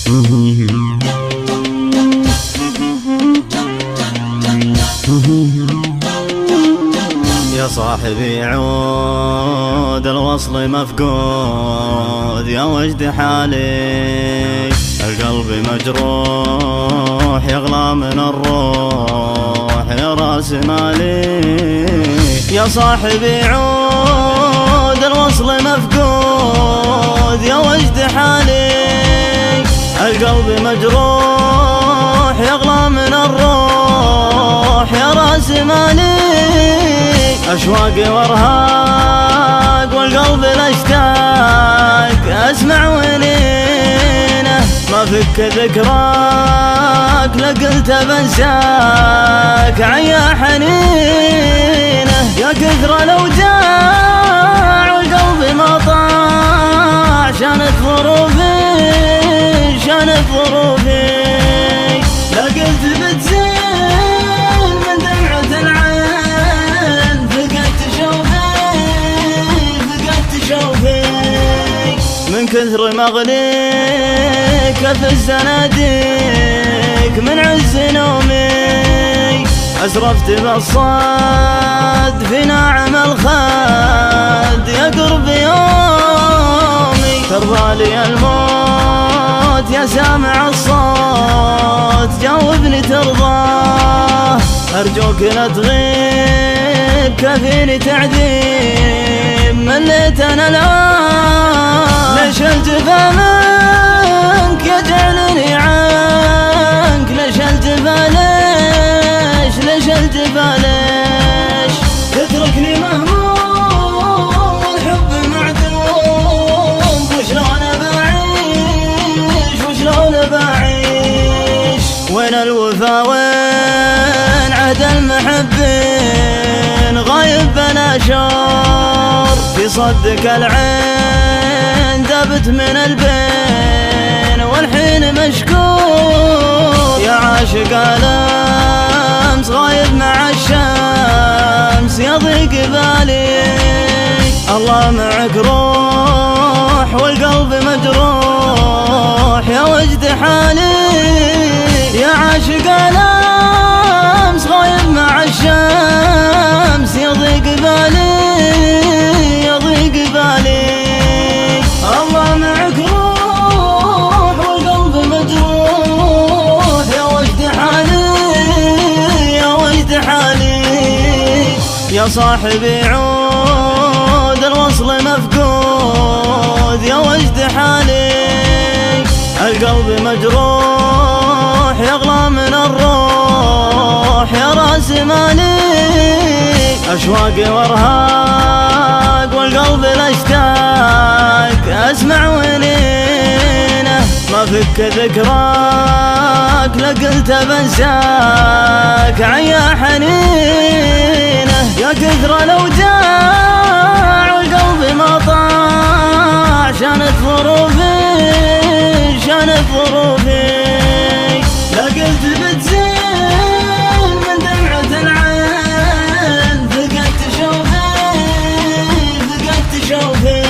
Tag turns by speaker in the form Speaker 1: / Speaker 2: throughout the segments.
Speaker 1: يا صاحبي عود الوصل مفقود، يا وجد حالي القلب مجروح يغلى من الروح يا راس مالي. يا صاحبي عود الوصل مفقود، يا وجد حالي القلب مجروح يغلى من الروح يا راس مالي. أشواقي وارهاق والقلب الاشتاق اسمع ونينه، ما فك ذكراك لقلت بنساك عيا حنينه. يا كثر الاوجاع والقلب ما طاع، شانت ظروفي شانت ظروفي، لا قلت بتزين من دمعة العين، فقدت شوفي من كثر مغليك في الزناديق من عز نومي. أسرفت بالصد في ناعم الخد يا قرب يومي. ترضى لي الموت يا سامع الصوت، جاوبني ترضاه أرجوك لا تغيب كفيني تعذيب. مليت أنا الآن ليش الجفا منك يجعلني عنك، ليش الجفا ليش الجفا ليش تتركني مهموم والحب معدوم. وشلون بعيش وشلون بعيش، وين الوفا وين عهد المحبين، غايب بلا شعور في صدك العين ذبت من البين والحين مشكور. يا عاشق الامس غايب مع الشمس يضيق بالي، الله معك روح والقلب مجروح يا وجد حالي. يا عاشق الامس غايب مع الشمس يضيق بالي يضيق بالي، الله معك روح والقلب مجروح يا وجد حالي يا وجد حالي. يا صاحبي عود الوصل مفقود، يا وجد حالي القلب مجروح يغلى من الروح يا راس مالي. أشواقي وارهاق والقلب الاشتاق اسمع ونينه، ما فك ذكراك لقلت بنساك عيا حنينه. يا كثر الاوجاع والقلب ما طاع، شانت ظروفي شانت ظروفي، لا قلت بتزين من دمعة العين، فقدت شوفي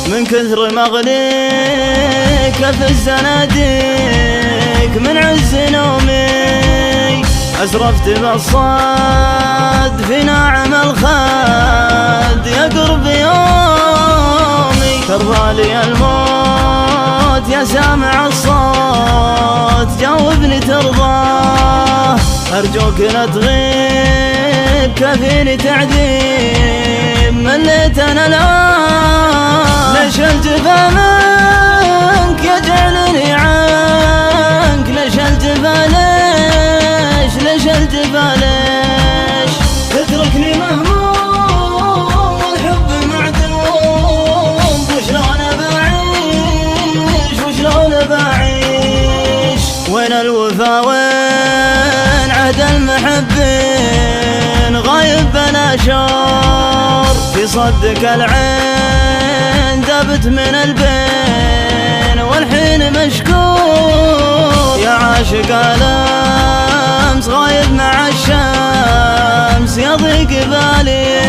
Speaker 1: من كثر مغليك في الزناديق من عز نومي. أسرفت بالصد في ناعم الخد يا قرب يومي. ترضى لي الموت يا سامع الصوت، جاوبني ترضاه أرجوك لا تغيب كفيني تعذيب. مليت أنا الآن ليش الجفا منك يجعلني عنك، ليش الجفا ليش الجفا ليش تتركني مهموم والحب معدوم. وشلون بعيش وشلون بعيش، وين الوفا وين عهد المحبين، غايب بلا شعور في صدك العين ذبت من البين والحين مشكور. يا عاشق الامس غايب مع الشمس يضيق بالي،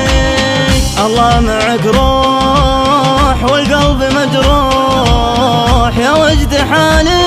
Speaker 1: الله معك روح والقلب مجروح يا وجد حالي